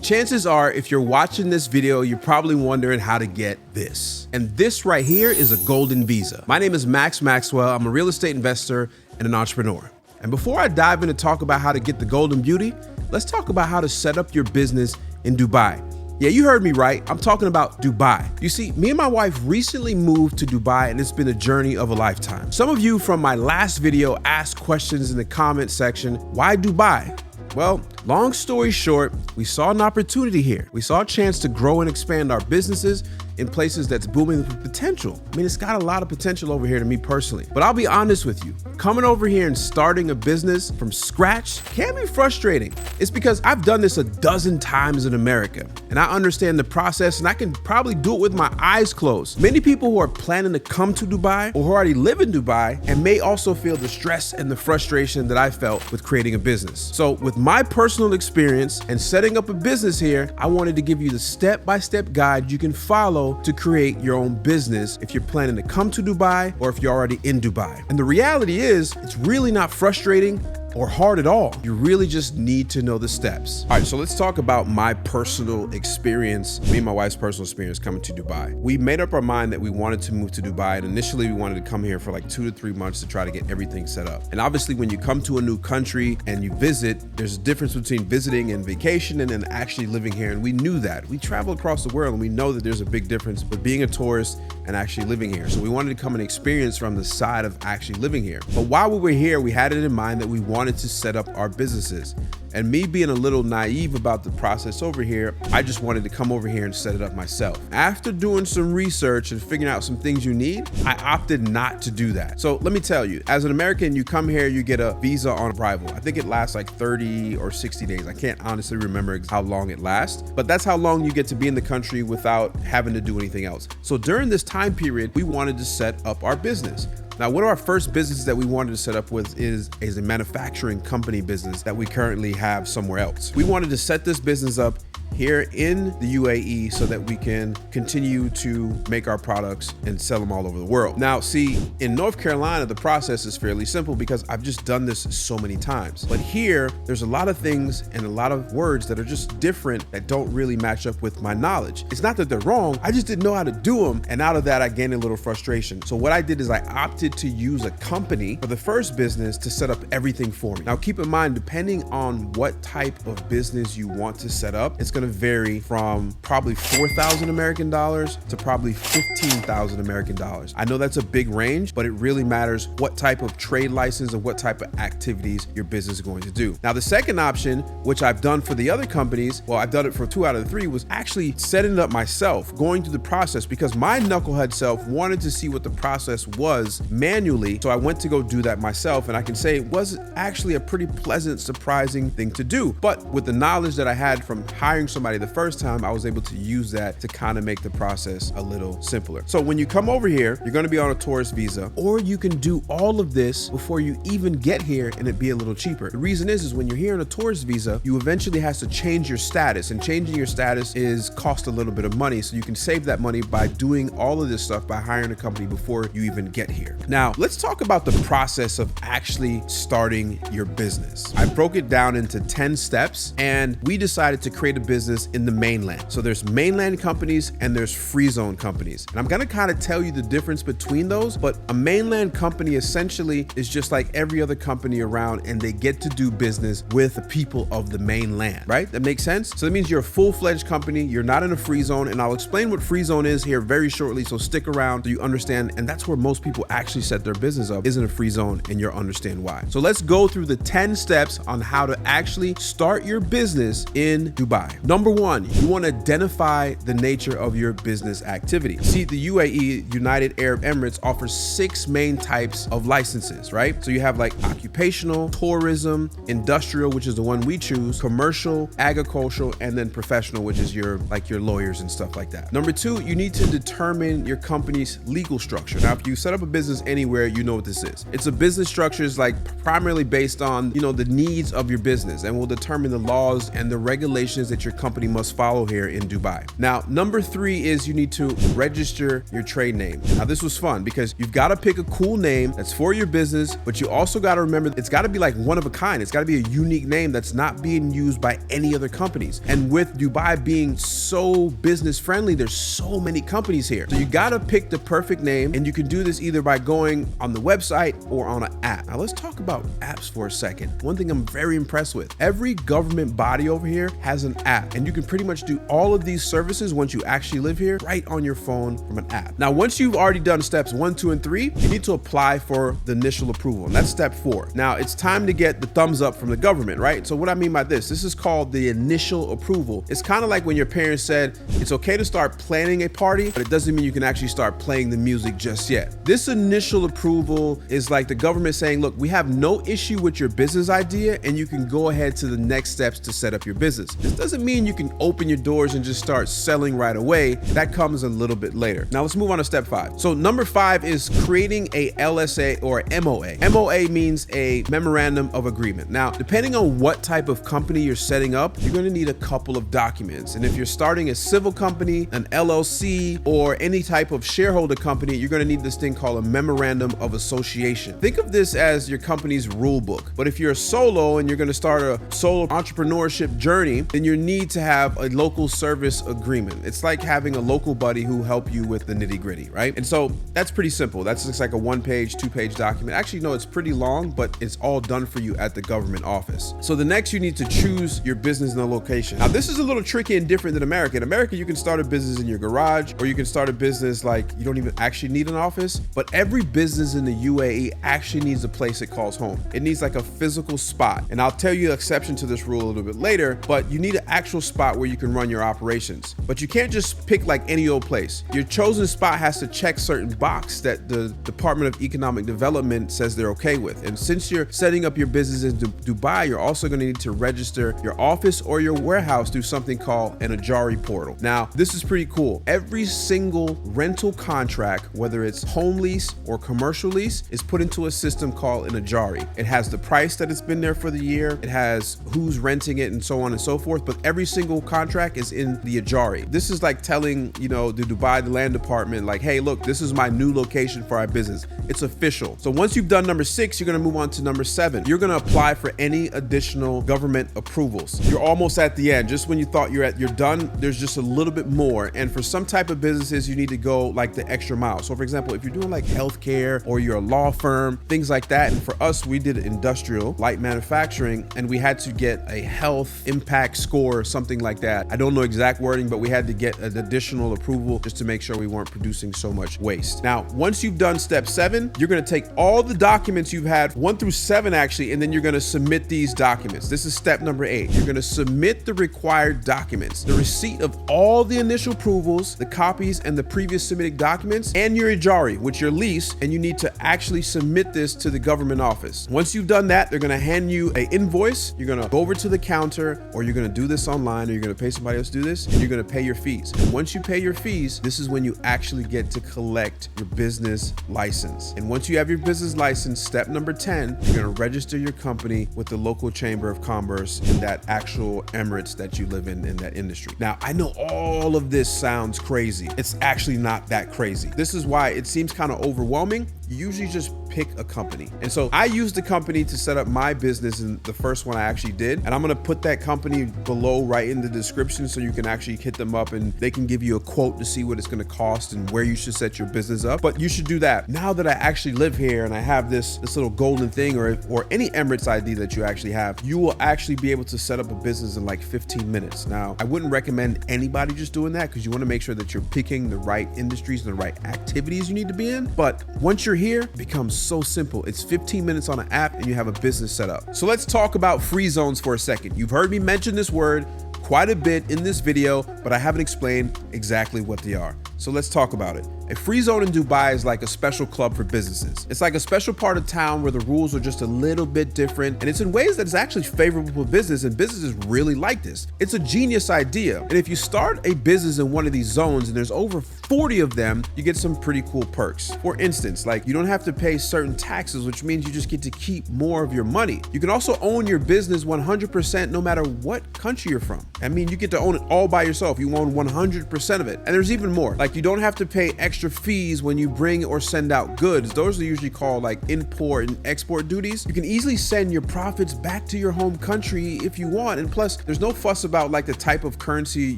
Chances are, if you're watching this video, you're probably wondering how to get this. And this right here is a golden visa. My name is Maxwell. I'm a real estate investor and an entrepreneur. And before I dive in to talk about how to get the golden beauty, let's talk about how to set up your business in Dubai. Yeah, you heard me right. I'm talking about Dubai. You see, me and my wife recently moved to Dubai, and it's been a journey of a lifetime. Some of you from my last video asked questions in the comment section. Why Dubai? Well, long story short, we saw an opportunity here. We saw a chance to grow and expand our businesses in places that's booming with potential. I mean, it's got a lot of potential over here to me personally. But I'll be honest with you, coming over here and starting a business from scratch can be frustrating. It's because I've done this a dozen times in America, and I understand the process, and I can probably do it with my eyes closed. Many people who are planning to come to Dubai or who already live in Dubai and may also feel the stress and the frustration that I felt with creating a business. So with my personal experience and setting up a business here, I wanted to give you the step-by-step guide you can follow to create your own business if you're planning to come to Dubai or if you're already in Dubai. And the reality is, it's really not frustrating or hard at all. You really just need to know the steps. All right, so let's talk about my personal experience, me and my wife's personal experience coming to Dubai. We made up our mind that we wanted to move to Dubai, and initially we wanted to come here for like 2 to 3 months to try to get everything set up. And obviously when you come to a new country and you visit, there's a difference between visiting and vacation and then actually living here. And we knew that. We travel across the world and we know that there's a big difference with being a tourist and actually living here. So we wanted to come and experience from the side of actually living here. But while we were here, we had it in mind that we wanted to set up our businesses. And me being a little naive about the process over here, I just wanted to come over here and set it up myself. After doing some research and figuring out some things you need, I opted not to do that. So let me tell you, as an American, you come here, you get a visa on arrival. I think it lasts like 30 or 60 days. I can't honestly remember how long it lasts, but that's how long you get to be in the country without having to do anything else. So during this time period, we wanted to set up our business. Now, one of our first businesses that we wanted to set up with is a manufacturing company business that we currently have somewhere else. We wanted to set this business up here in the UAE so that we can continue to make our products and sell them all over the world. Now, see, in North Carolina, the process is fairly simple because I've just done this so many times. But here, there's a lot of things and a lot of words that are just different that don't really match up with my knowledge. It's not that they're wrong, I just didn't know how to do them. And out of that, I gained a little frustration. So what I did is I opted to use a company for the first business to set up everything for me. Now, keep in mind, depending on what type of business you want to set up, it's going to vary from probably 4,000 American dollars to probably 15,000 American dollars. I know that's a big range, but it really matters what type of trade license and what type of activities your business is going to do. Now, the second option, which I've done for the other companies, well, I've done it for 2 out of the 3, was actually setting it up myself, going through the process because my knucklehead self wanted to see what the process was manually. So I went to go do that myself. And I can say it was actually a pretty pleasant, surprising thing to do. But with the knowledge that I had from hiring somebody the first time, I was able to use that to kind of make the process a little simpler. So when you come over here, you're going to be on a tourist visa, or you can do all of this before you even get here and it be a little cheaper. The reason is when you're here on a tourist visa, you eventually have to change your status, and changing your status is cost a little bit of money. So you can save that money by doing all of this stuff by hiring a company before you even get here. Now, let's talk about the process of actually starting your business. I broke it down into 10 steps, and we decided to create a business in the mainland. So there's mainland companies and there's free zone companies. And I'm gonna kind of tell you the difference between those, but a mainland company essentially is just like every other company around, and they get to do business with the people of the mainland, right? That makes sense? So that means you're a full-fledged company, you're not in a free zone, and I'll explain what free zone is here very shortly, so stick around so you understand, and that's where most people actually set their business up, isn't a free zone, and you'll understand why. So let's go through the 10 steps on how to actually start your business in Dubai. Number 1, you want to identify the nature of your business activity. See, the UAE, United Arab Emirates, offers 6 main types of licenses, right? So you have like occupational, tourism, industrial, which is the one we choose, commercial, agricultural, and then professional, which is your lawyers and stuff like that. Number 2, you need to determine your company's legal structure. Now, if you set up a business anywhere, you know what this is. It's a business structure is like primarily based on, the needs of your business, and will determine the laws and the regulations that your company must follow here in Dubai. Now, number 3 is you need to register your trade name. Now, this was fun because you've got to pick a cool name that's for your business, but you also got to remember it's got to be like one of a kind. It's got to be a unique name that's not being used by any other companies. And with Dubai being so business friendly, there's so many companies here. So you got to pick the perfect name, and you can do this either by going on the website or on an app. Now, let's talk about apps for a second. One thing I'm very impressed with, every government body over here has an app, and you can pretty much do all of these services once you actually live here right on your phone from an app. Now, once you've already done steps 1, 2, and 3, you need to apply for the initial approval, and that's step 4. Now, it's time to get the thumbs up from the government, right? So what I mean by this is called the initial approval. It's kind of like when your parents said it's okay to start planning a party, but it doesn't mean you can actually start playing the music just yet. This initial approval is like the government saying, look, we have no issue with your business idea, and you can go ahead to the next steps to set up your business. This doesn't mean you can open your doors and just start selling right away. That comes a little bit later. Now let's move on to step 5. So number 5 is creating a LSA or MOA. MOA means a memorandum of agreement. Now, depending on what type of company you're setting up, you're going to need a couple of documents. And if you're starting a civil company, an LLC, or any type of shareholder company, you're going to need this thing called a memorandum of association. Think of this as your company's rule book. But if you're a solo and you're going to start a solo entrepreneurship journey, then you need to have a local service agreement. It's like having a local buddy who help you with the nitty-gritty, right? And so that's pretty simple. That's just like a 1-page, 2-page document. Actually, no, it's pretty long, but it's all done for you at the government office. So the next, you need to choose your business and the location. Now, this is a little tricky and different than America. In America, you can start a business in your garage, or you can start a business like you don't even actually need an office. But every business in the UAE actually needs a place it calls home. It needs like a physical spot. And I'll tell you the exception to this rule a little bit later, but you need an actual spot where you can run your operations. But you can't just pick like any old place. Your chosen spot has to check certain box that the Department of Economic Development says they're okay with. And since you're setting up your business in Dubai, you're also going to need to register your office or your warehouse through something called an Ajari portal. Now, this is pretty cool. Every single rental contract, whether it's home lease or commercial lease, is put into a system called an Ajari. It has the price that it's been there for the year. It has who's renting it and so on and so forth. But every single contract is in the Ajari. This is like telling, the Dubai, the land department, like, hey, look, this is my new location for our business. It's official. So once you've done number 6, you're going to move on to number 7. You're going to apply for any additional government approvals. You're almost at the end. Just when you thought you're done, there's just a little bit more. And for some type of businesses, you need to go like the extra mile. So for example, if you're doing like healthcare or you're a law firm, things like that. And for us, we did industrial light manufacturing, and we had to get a health impact score or something like that. I don't know exact wording, but we had to get an additional approval just to make sure we weren't producing so much waste. Now, once you've done step 7, you're going to take all the documents you've had 1 through 7 actually, and then you're going to submit these documents. This is step number 8. You're going to submit the required documents, the receipt of all the initial approvals, the copies and the previous submitted documents, and your Ajari, which your lease, and you need to actually submit this to the government office. Once you've done that, they're going to hand you an invoice. You're going to go over to the counter, or you're going to do this online, or you're going to pay somebody else to do this, and you're going to pay your fees. And once you pay your fees, this is when you actually get to collect your business license. And once you have your business license, step number 10, you're going to register your company with the local chamber of commerce in that actual Emirates that you live in that industry. Now, I know all of this sounds crazy. It's actually not that crazy. This is why it seems kind of overwhelming. You usually just pick a company. And so I used the company to set up my business, in the first one I actually did. And I'm going to put that company below right in the description so you can actually hit them up and they can give you a quote to see what it's going to cost and where you should set your business up. But you should do that. Now that I actually live here and I have this little golden thing or any Emirates ID that you actually have, you will actually be able to set up a business in like 15 minutes. Now, I wouldn't recommend anybody just doing that because you want to make sure that you're picking the right industries and the right activities you need to be in. But once you're here, it becomes so simple. It's 15 minutes on an app and you have a business set up. So let's talk about free zones for a second. You've heard me mention this word quite a bit in this video, but I haven't explained exactly what they are. So let's talk about it. A free zone in Dubai is like a special club for businesses. It's like a special part of town where the rules are just a little bit different, and it's in ways that is actually favorable for business, and businesses really like this. It's a genius idea, and if you start a business in one of these zones and there's over 40 of them, you get some pretty cool perks. For instance, like you don't have to pay certain taxes, which means you just get to keep more of your money. You can also own your business 100% no matter what country you're from. I mean, you get to own it all by yourself. You own 100% of it. And there's even more. Like you don't have to pay extra fees when you bring or send out goods. Those are usually called like import and export duties. You can easily send your profits back to your home country if you want. And plus, there's no fuss about like the type of currency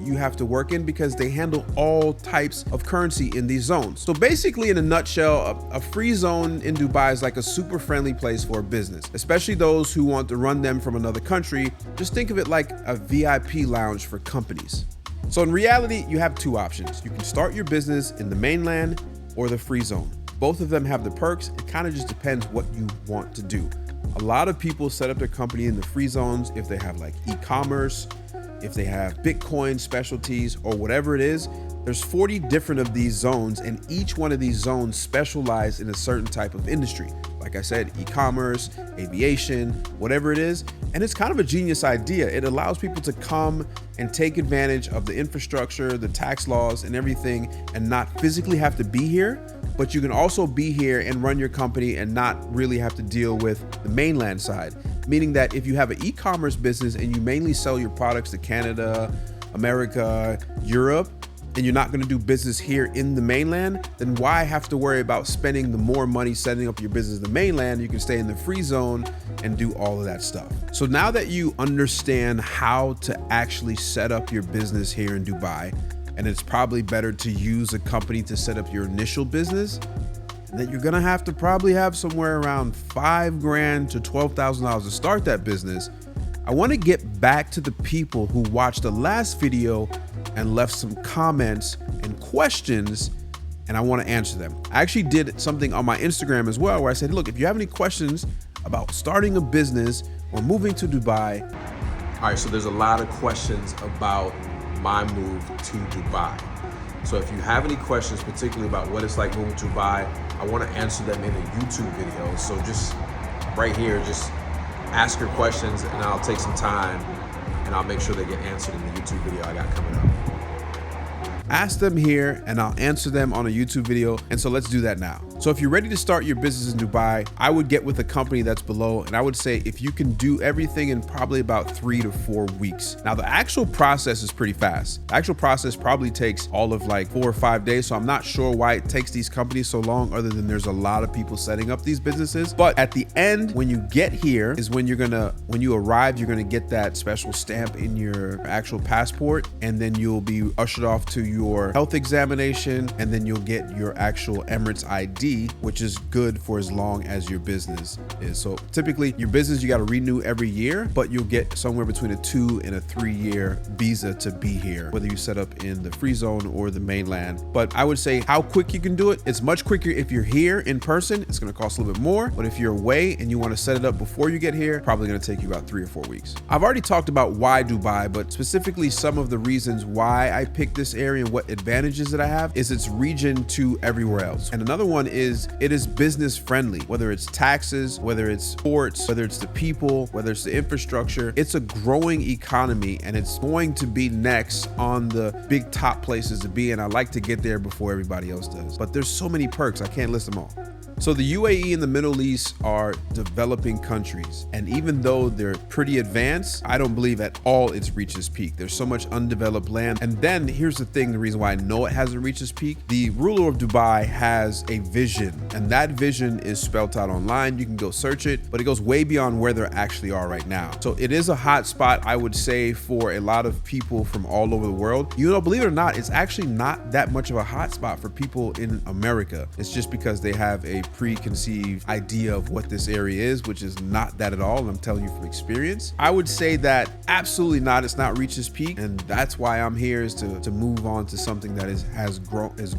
you have to work in because they handle all types of currency in these zones. So basically, in a nutshell, a free zone in Dubai is like a super friendly place for a business, especially those who want to run them from another country. Just think of it like a VIP lounge for companies. So in reality, you have two options. You can start your business in the mainland or the free zone. Both of them have the perks. It kind of just depends what you want to do. A lot of people set up their company in the free zones if they have like e-commerce, if they have Bitcoin specialties or whatever it is. There's 40 different of these zones, and each one of these zones specialize in a certain type of industry. Like I said, e-commerce, aviation, whatever it is. And it's kind of a genius idea. It allows people to come and take advantage of the infrastructure, the tax laws and everything, and not physically have to be here. But you can also be here and run your company and not really have to deal with the mainland side. Meaning that if you have an e-commerce business and you mainly sell your products to Canada, America, Europe, and you're not going to do business here in the mainland, then why have to worry about spending the more money setting up your business in the mainland? You can stay in the free zone and do all of that stuff. So now that you understand how to actually set up your business here in Dubai, and it's probably better to use a company to set up your initial business, that you're gonna have to probably have somewhere around $5,000 to $12,000 to start that business. I want to get back to the people who watched the last video and left some comments and questions, and I want to answer them. I actually did something on my Instagram as well where I said, look, if you have any questions about starting a business or moving to Dubai. All right, so there's a lot of questions about my move to Dubai. So if you have any questions, particularly about what it's like moving to Dubai, I want to answer them in a YouTube video. So just right here, just ask your questions and I'll take some time and I'll make sure they get answered in the YouTube video I got coming up. Ask them here and I'll answer them on a YouTube video. And so let's do that now. So if you're ready to start your business in Dubai, I would get with the company that's below. And I would say if you can do everything in probably about 3 to 4 weeks. Now the actual process is pretty fast. The actual process probably takes all of like 4 or 5 days. So I'm not sure why it takes these companies so long, other than there's a lot of people setting up these businesses. But at the end, when you get here is when you arrive, you're gonna get that special stamp in your actual passport. And then you'll be ushered off to your health examination. And then you'll get your actual Emirates ID, which is good for as long as your business is. So typically your business, you got to renew every year, but you'll get somewhere between a 2 and a 3 year visa to be here, whether you set up in the free zone or the mainland. But I would say how quick you can do it. It's much quicker if you're here in person. It's going to cost a little bit more, but if you're away and you want to set it up before you get here, probably going to take you about 3 or 4 weeks. I've already talked about why Dubai, but specifically some of the reasons why I picked this area and what advantages that I have is its region to everywhere else. And another one is it is business friendly, whether it's taxes, whether it's ports, whether it's the people, whether it's the infrastructure. It's a growing economy and it's going to be next on the big top places to be. And I like to get there before everybody else does. But there's so many perks, I can't list them all. So the UAE and the Middle East are developing countries. And even though they're pretty advanced, I don't believe at all it's reached its peak. There's so much undeveloped land. And then here's the thing, the reason why I know it hasn't reached its peak. The ruler of Dubai has a vision, and that vision is spelled out online. You can go search it, but it goes way beyond where they actually are right now. So it is a hot spot, I would say, for a lot of people from all over the world. You know, believe it or not, it's actually not that much of a hot spot for people in America. It's just because they have a preconceived idea of what this area is, which is not that at all. And I'm telling you from experience. I would say that absolutely not. It's not reached its peak. And that's why I'm here, is to move on to something that is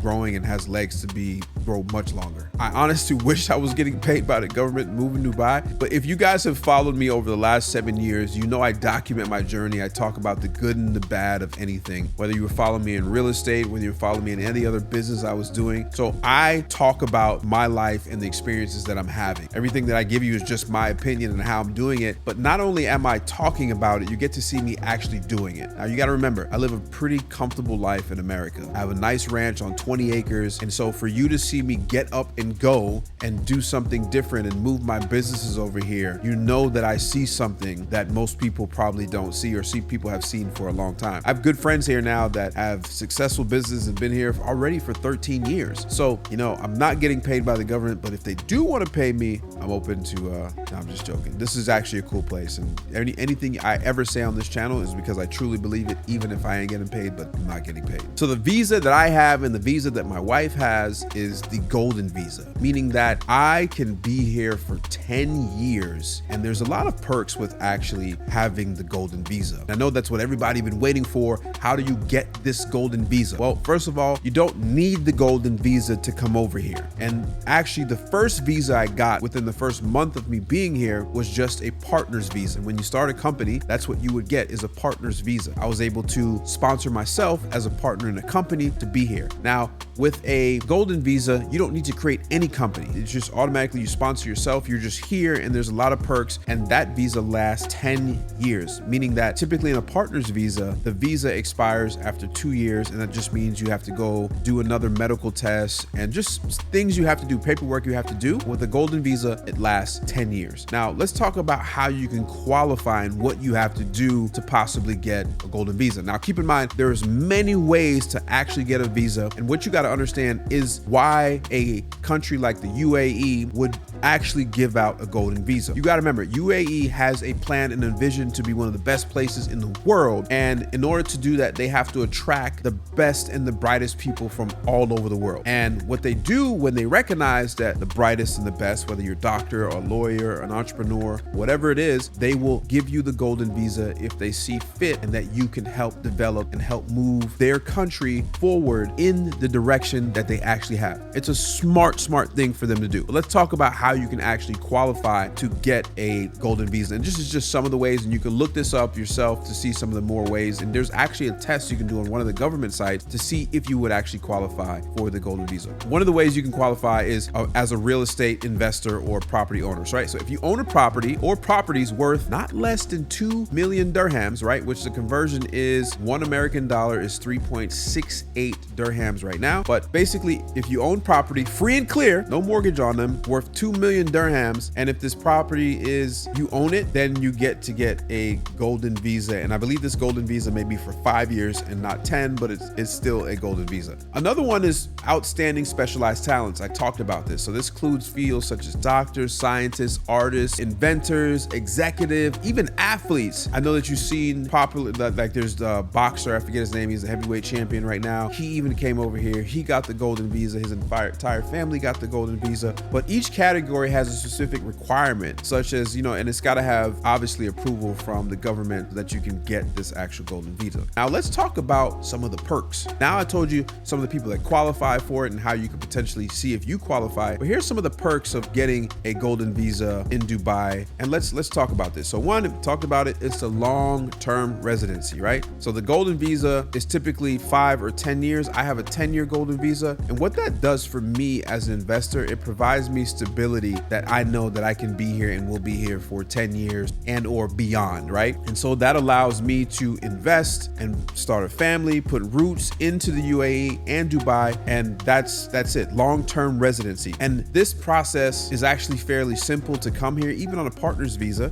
growing and has legs to grow much longer. I honestly wish I was getting paid by the government moving Dubai. But if you guys have followed me over the last 7 years, you know I document my journey. I talk about the good and the bad of anything, whether you were following me in real estate, whether you're following me in any other business I was doing. So I talk about my life and the experiences that I'm having. Everything that I give you is just my opinion and how I'm doing it. But not only am I talking about it, you get to see me actually doing it. Now you got to remember, I live a pretty comfortable life in America. I have a nice ranch on 20 acres. And so for you to see me get up and go and do something different and move my businesses over here, you know that I see something that most people probably don't see, or see people have seen for a long time. I have good friends here now that have successful businesses and been here already for 13 years. So, you know, I'm not getting paid by the government, but if they do want to pay me, I'm open to, no, I'm just joking. This is actually a cool place. And anything I ever say on this channel is because I truly believe it, even if I ain't getting paid, but I'm not getting paid. So the visa that I have and the visa that my wife has is the golden visa, meaning that I can be here for 10 years. And there's a lot of perks with actually having the golden visa. I know that's what everybody's been waiting for. How do you get this golden visa? Well, first of all, you don't need the golden visa to come over here. And actually the first visa I got within the first month of me being here was just a partner's visa. And when you start a company, that's what you would get, is a partner's visa. I was able to sponsor myself as a partner in a company to be here. Now, with a golden visa, you don't need to create any company. It's just automatically you sponsor yourself. You're just here, and there's a lot of perks. And that visa lasts 10 years, meaning that typically in a partner's visa, the visa expires after 2 years. And that just means you have to go do another medical test and just things you have to do, paperwork you have to do. With a golden visa, it lasts 10 years. Now, let's talk about how you can qualify and what you have to do to possibly get a golden visa. Now, keep in mind, there's many ways to actually get a visa. And what you got to understand is why a country like the UAE would actually give out a golden visa. You got to remember, UAE has a plan and a vision to be one of the best places in the world. And in order to do that, they have to attract the best and the brightest people from all over the world. And what they do when they recognize that the brightest and the best, whether you're a doctor or a lawyer, or an entrepreneur, whatever it is, they will give you the golden visa if they see fit and that you can help develop and help move their country forward in the direction that they actually have. It's a smart thing for them to do. But let's talk about how you can actually qualify to get a golden visa. And this is just some of the ways, and you can look this up yourself to see some of the more ways. And there's actually a test you can do on one of the government sites to see if you would actually qualify for the golden visa. One of the ways you can qualify is as a real estate investor or property owner, right? So if you own a property or properties worth not less than 2 million dirhams, right? Which the conversion is $1 American is 3.68 dirhams right now. But basically, if you own property free and clear, no mortgage on them, worth 2 million dirhams, and if this property is, you own it, then you get a golden visa. And I believe this golden visa may be for 5 years and not 10, but it's still a golden visa. Another one is outstanding specialized talents. I talked about this. So this includes fields such as doctors, scientists, artists, inventors, executive, even athletes. I know that you've seen popular, like there's the boxer, I forget his name, he's a heavyweight champion right now. He even came over here. He got the golden visa. His entire family got the golden visa. But each category has a specific requirement, such as, and it's got to have obviously approval from the government that you can get this actual golden visa. Now let's talk about some of the perks. Now I told you some of the people that qualify for it and how you could potentially see if you qualify. But here's some of the perks of getting a golden visa in Dubai. And let's talk about this. So one, we talked about it, it's a long-term residency, right? So the golden visa is typically 5 or 10 years. I have a 10-year golden visa. And what that does for me as an investor, it provides me stability that I know that I can be here and will be here for 10 years and or beyond, right? And so that allows me to invest and start a family, put roots into the UAE and Dubai, and that's it, long-term residency. And this process is actually fairly simple to come here, even on a partner's visa,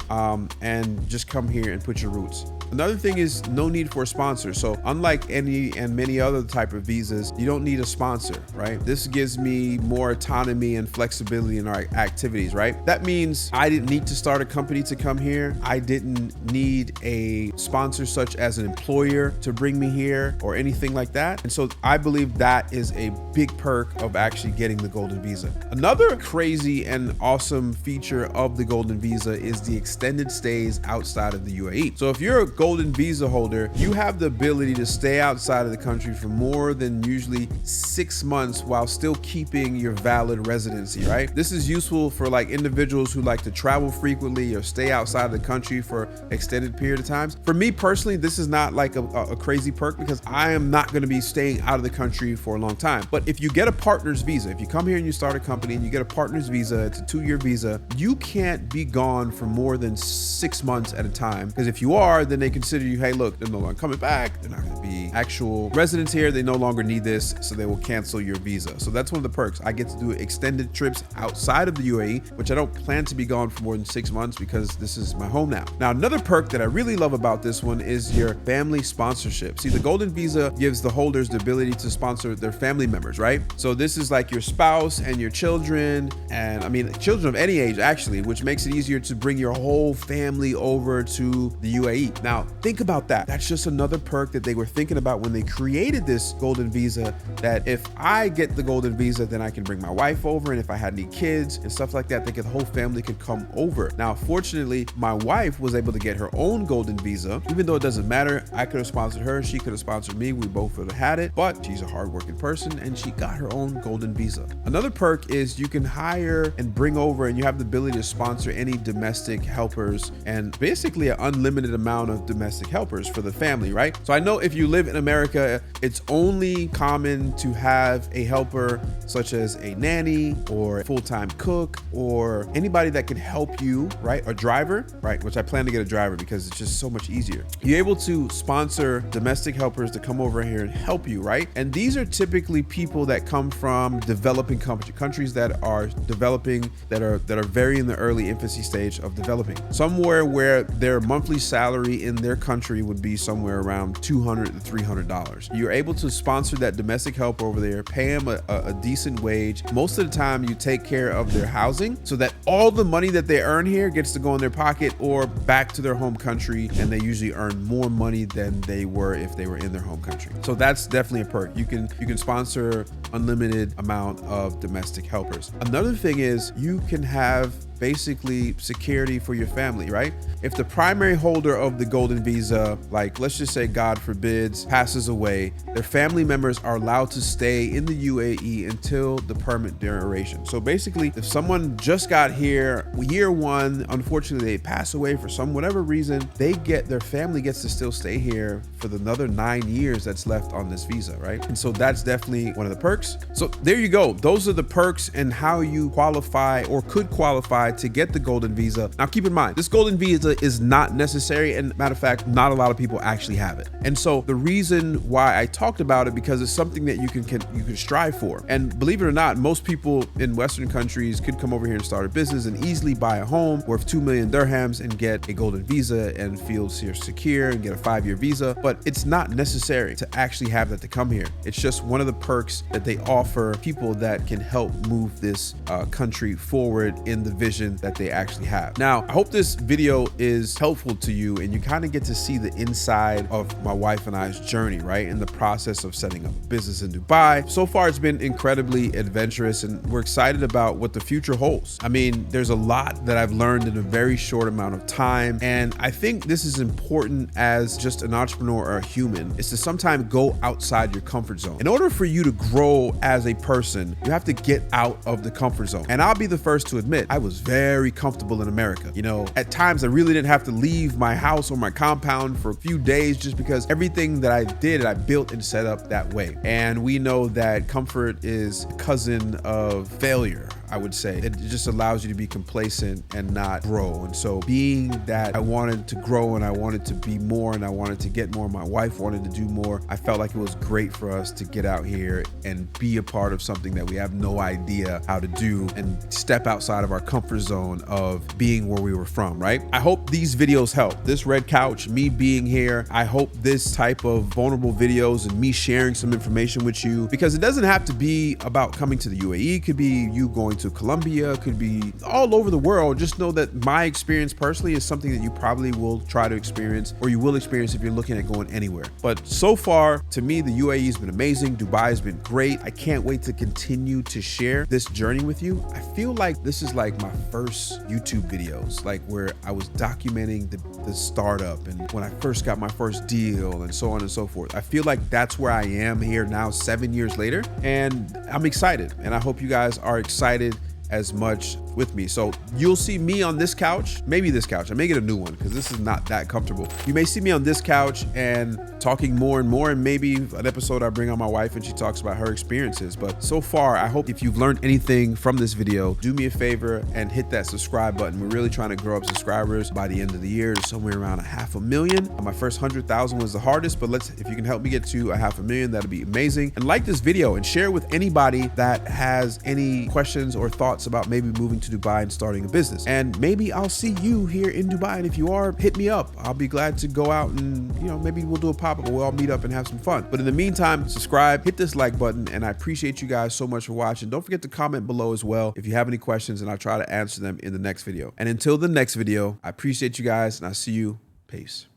and just come here and put your roots. Another thing is no need for a sponsor. So unlike any and many other type of visas, you don't need a sponsor, right? This gives me more autonomy and flexibility in our activities, right? That means I didn't need to start a company to come here. I didn't need a sponsor such as an employer to bring me here or anything like that. And so I believe that is a big perk of actually getting the golden visa. Another crazy and awesome feature of the golden visa is the extended stays outside of the UAE. So if you're a golden visa holder, you have the ability to stay outside of the country for more than usually 6 months while still keeping your valid residency, right? This is useful for like individuals who like to travel frequently or stay outside of the country for extended period of times. For me personally, this is not like a crazy perk because I am not going to be staying out of the country for a long time. But if you get a partner's visa, if you come here and you start a company and you get a partner's visa, it's a 2-year visa, you can't be gone for more than 6 months at a time. Because if you are, then they consider you, hey, look, they're no longer coming back. They're not going to be actual residents here. They no longer need this, so they will cancel your visa. So that's one of the perks. I get to do extended trips outside of the UAE, which I don't plan to be gone for more than 6 months because this is my home now. Now, another perk that I really love about this one is your family sponsorship. See, the golden visa gives the holders the ability to sponsor their family members, right? So this is like your spouse and your children, and I mean, children of any age actually, which makes it easier to bring your whole family over to the UAE. Now, think about that. That's just another perk that they were thinking about when they created this golden visa, that if I get the golden visa, then I can bring my wife over, and if I had any kids and stuff like that, the whole family could come over. Now, fortunately, my wife was able to get her own golden visa. Even though it doesn't matter, I could have sponsored her, she could have sponsored me, we both would have had it, but she's a hardworking person and she got her own golden visa. Another perk is you can hire and bring over, and you have the ability to sponsor any domestic helpers, and basically an unlimited amount of domestic helpers for the family, right? So I know if you live in America, it's only common to have a helper such as a nanny or a full-time cook or anybody that can help you, right? A driver, right? Which I plan to get a driver because it's just so much easier. You're able to sponsor domestic helpers to come over here and help you, right? And these are typically people that come from developing countries that are developing, that are very in the early infancy stage of developing. Somewhere where their monthly salary in their country would be somewhere around $200 to $300. You're able to sponsor that domestic help over there, pay them a decent wage. Most of the time you take care of their housing so that all the money that they earn here gets to go in their pocket or back to their home country, and they usually earn more money than they were if they were in their home country. So that's definitely a perk. You can sponsor unlimited amount of domestic helpers. Another thing is you can have basically security for your family, right? If the primary holder of the golden visa, like let's just say God forbids, passes away, their family members are allowed to stay in the UAE until the permit duration. So basically, if someone just got here year 1, unfortunately they pass away for whatever reason, their family gets to still stay here for the another 9 years that's left on this visa, right? And so that's definitely one of the perks. So there you go. Those are the perks and how you qualify or could qualify to get the golden visa. Now keep in mind, this golden visa is not necessary, and matter of fact, not a lot of people actually have it. And so the reason why I talked about it, because it's something that you can strive for. And believe it or not, most people in Western countries could come over here and start a business and easily buy a home worth 2 million dirhams and get a golden visa and feel secure and get a 5-year visa. But it's not necessary to actually have that to come here. It's just one of the perks that they offer people that can help move this country forward in the vision that they actually have. Now, I hope this video is helpful to you and you kind of get to see the inside of my wife and I's journey, right? In the process of setting up a business in Dubai. So far, it's been incredibly adventurous and we're excited about what the future holds. I mean, there's a lot that I've learned in a very short amount of time. And I think this is important as just an entrepreneur or a human, is to sometimes go outside your comfort zone. In order for you to grow as a person, you have to get out of the comfort zone. And I'll be the first to admit, I was very comfortable in America. You know, at times I really didn't have to leave my house or my compound for a few days just because everything that I did, I built and set up that way. And we know that comfort is a cousin of failure. I would say. It just allows you to be complacent and not grow. And so being that I wanted to grow and I wanted to be more and I wanted to get more, my wife wanted to do more, I felt like it was great for us to get out here and be a part of something that we have no idea how to do and step outside of our comfort zone of being where we were from, right? I hope these videos help. This red couch, me being here, I hope this type of vulnerable videos and me sharing some information with you, because it doesn't have to be about coming to the UAE. It could be you going to Colombia, it could be all over the world. Just know that my experience personally is something that you probably will try to experience, or you will experience if you're looking at going anywhere. But so far, to me, the UAE has been amazing. Dubai has been great. I can't wait to continue to share this journey with you. I feel like this is like my first YouTube videos, like where I was documenting the startup and when I first got my first deal and so on and so forth. I feel like that's where I am here now, 7 years later, and I'm excited. And I hope you guys are excited as much with me. So you'll see me on this couch, maybe this couch. I may get a new one because this is not that comfortable. You may see me on this couch and talking more and more, and maybe an episode I bring on my wife and she talks about her experiences. But so far, I hope if you've learned anything from this video, do me a favor and hit that subscribe button. We're really trying to grow up subscribers by the end of the year to somewhere around 500,000. My first 100,000 was the hardest, but if you can help me get to 500,000, that'd be amazing. And like this video and share with anybody that has any questions or thoughts about maybe moving to Dubai and starting a business. And maybe I'll see you here in Dubai. And if you are, hit me up. I'll be glad to go out and, maybe we'll do a pop-up or we'll all meet up and have some fun. But in the meantime, subscribe, hit this like button, and I appreciate you guys so much for watching. Don't forget to comment below as well if you have any questions, and I'll try to answer them in the next video. And until the next video, I appreciate you guys and I'll see you. Peace.